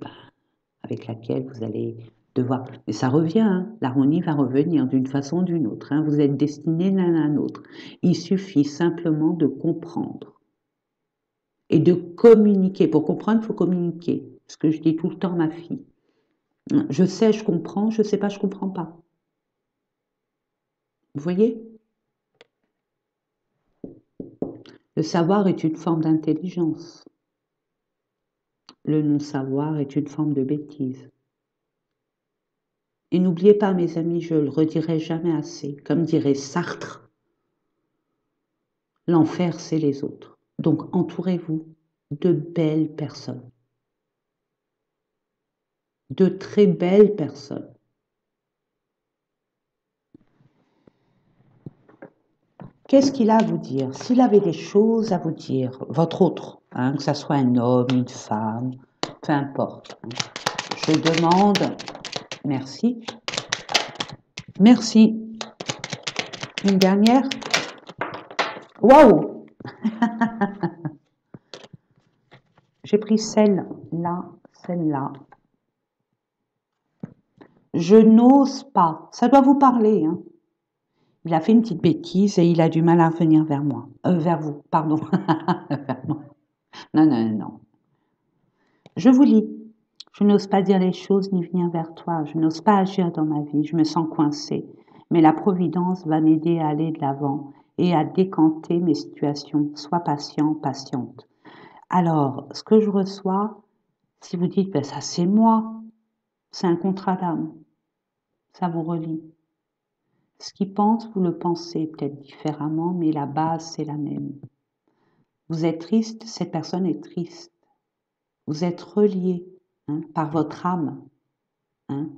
avec laquelle vous allez devoir... Mais ça revient, hein, l'harmonie va revenir d'une façon ou d'une autre. Hein, vous êtes destinés l'un à l'autre. Il suffit simplement de comprendre et de communiquer. Pour comprendre, il faut communiquer. Ce que je dis tout le temps à ma fille. Je sais, je comprends, je ne sais pas, je ne comprends pas. Vous voyez? Le savoir est une forme d'intelligence. Le non-savoir est une forme de bêtise. Et n'oubliez pas, mes amis, je le redirai jamais assez, comme dirait Sartre, l'enfer, c'est les autres. Donc, entourez-vous de belles personnes, de très belles personnes. Qu'est-ce qu'il a à vous dire? S'il avait des choses à vous dire, votre autre, hein, que ce soit un homme, une femme, peu importe. Hein. Je demande, merci, merci. Une dernière? Waouh! J'ai pris celle-là, celle-là. Je n'ose pas. Ça doit vous parler, hein. Il a fait une petite bêtise et il a du mal à revenir vers moi. Vers vous, pardon. Vers moi. Non, non, non. Je vous lis. Je n'ose pas dire les choses ni venir vers toi. Je n'ose pas agir dans ma vie. Je me sens coincée. Mais la Providence va m'aider à aller de l'avant et à décanter mes situations. Sois patient, patiente. Alors, ce que je reçois, si vous dites, ben, ça c'est moi, c'est un contrat d'âme. Ça vous relie. Ce qu'il pense, vous le pensez peut-être différemment, mais la base, c'est la même. Vous êtes triste, cette personne est triste. Vous êtes relié, hein, par votre âme. Hein.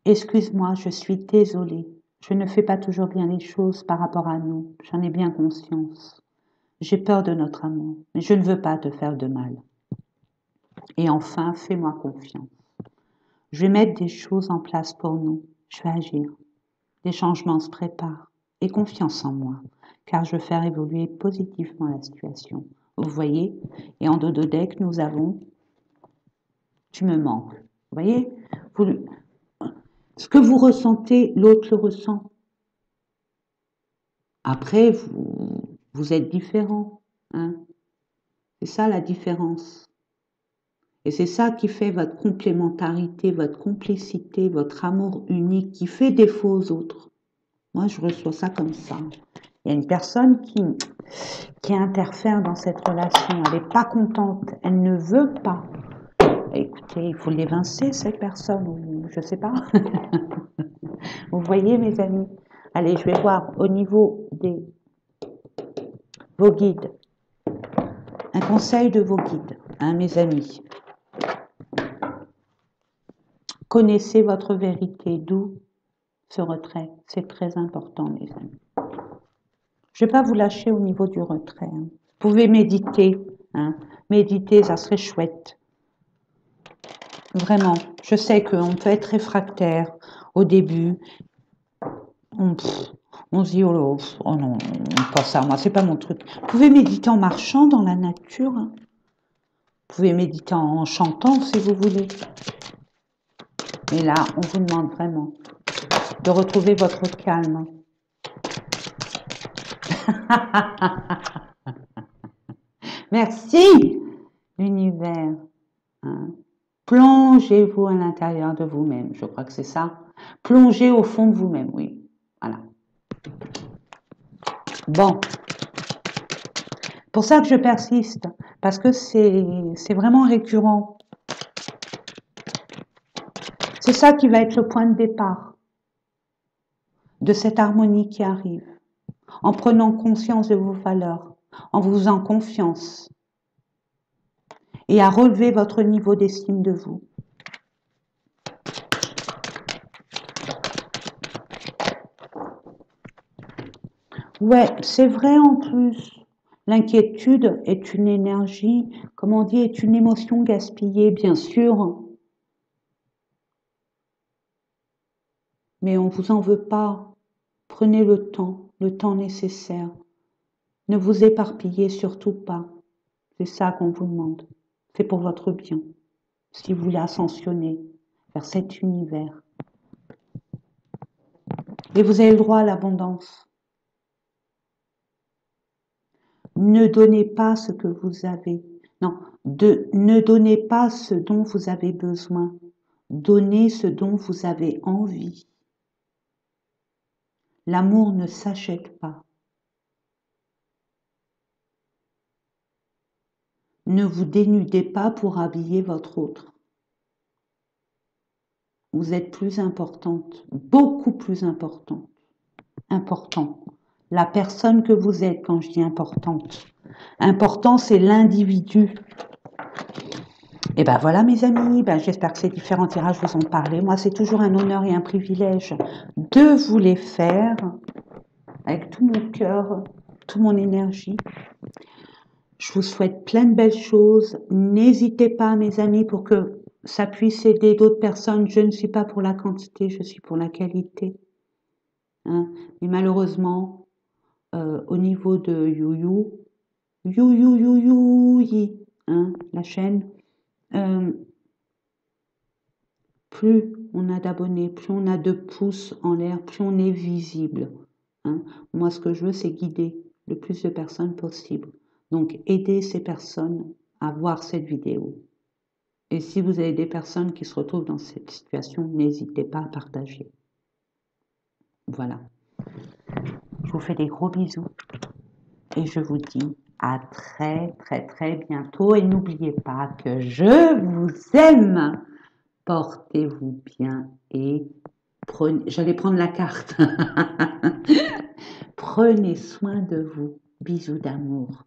Excuse-moi, je suis désolée. Je ne fais pas toujours bien les choses par rapport à nous. J'en ai bien conscience. J'ai peur de notre amour, mais je ne veux pas te faire de mal. Et enfin, fais-moi confiance. Je vais mettre des choses en place pour nous. Je vais agir. Des changements se préparent. Aie confiance en moi, car je veux faire évoluer positivement la situation. Vous voyez, et en dos de deck, nous avons « tu me manques ». Vous voyez, ce que vous ressentez, l'autre le ressent. Après, vous êtes différents. Hein. C'est ça la différence. Et c'est ça qui fait votre complémentarité, votre complicité, votre amour unique, qui fait défaut aux autres. Moi, je reçois ça comme ça. Il y a une personne qui interfère dans cette relation. Elle n'est pas contente. Elle ne veut pas. Écoutez, il faut l'évincer, cette personne. Ou je ne sais pas. Vous voyez, mes amis? Allez, je vais voir au niveau de vos guides. Un conseil de vos guides, hein, mes amis. Connaissez votre vérité, d'où ce retrait. C'est très important, mes amis. Je ne vais pas vous lâcher au niveau du retrait. Hein. Vous pouvez méditer. Hein. Méditer, ça serait chouette. Vraiment. Je sais qu'on peut être réfractaire au début. On se dit, oh non, pas ça, moi, c'est pas mon truc. Vous pouvez méditer en marchant dans la nature. Hein. Vous pouvez méditer en chantant, si vous voulez. Mais là, on vous demande vraiment de retrouver votre calme. Merci, l'univers. Hein. Plongez-vous à l'intérieur de vous-même. Je crois que c'est ça. Plongez au fond de vous-même, oui. Voilà. Bon. Pour ça que je persiste, parce que c'est vraiment récurrent. C'est ça qui va être le point de départ de cette harmonie qui arrive. En prenant conscience de vos valeurs, en vous faisant confiance et à relever votre niveau d'estime de vous. Ouais, c'est vrai en plus. L'inquiétude est une énergie, comme on dit, est une émotion gaspillée, bien sûr. Mais on ne vous en veut pas. Prenez le temps nécessaire. Ne vous éparpillez surtout pas. C'est ça qu'on vous demande. C'est pour votre bien. Si vous voulez ascensionner vers cet univers. Et vous avez le droit à l'abondance. Ne donnez pas ce que vous avez. Non, ne donnez pas ce dont vous avez besoin. Donnez ce dont vous avez envie. L'amour ne s'achète pas. Ne vous dénudez pas pour habiller votre autre. Vous êtes plus importante, beaucoup plus importante. important. La personne que vous êtes, quand je dis importante. Important, c'est l'individu. Et ben voilà mes amis, ben, j'espère que ces différents tirages vous ont parlé. Moi, c'est toujours un honneur et un privilège de vous les faire avec tout mon cœur, toute mon énergie. Je vous souhaite plein de belles choses. N'hésitez pas, mes amis, pour que ça puisse aider d'autres personnes. Je ne suis pas pour la quantité, je suis pour la qualité. Hein. Mais malheureusement, au niveau de hein, la chaîne, plus on a d'abonnés, plus on a de pouces en l'air, plus on est visible. Hein. Moi, ce que je veux, c'est guider le plus de personnes possible. Donc, aider ces personnes à voir cette vidéo. Et si vous avez des personnes qui se retrouvent dans cette situation, n'hésitez pas à partager. Voilà. Je vous fais des gros bisous et je vous dis à très très très bientôt. Et n'oubliez pas que je vous aime. Portez-vous bien et prenez... J'allais prendre la carte. Prenez soin de vous. Bisous d'amour.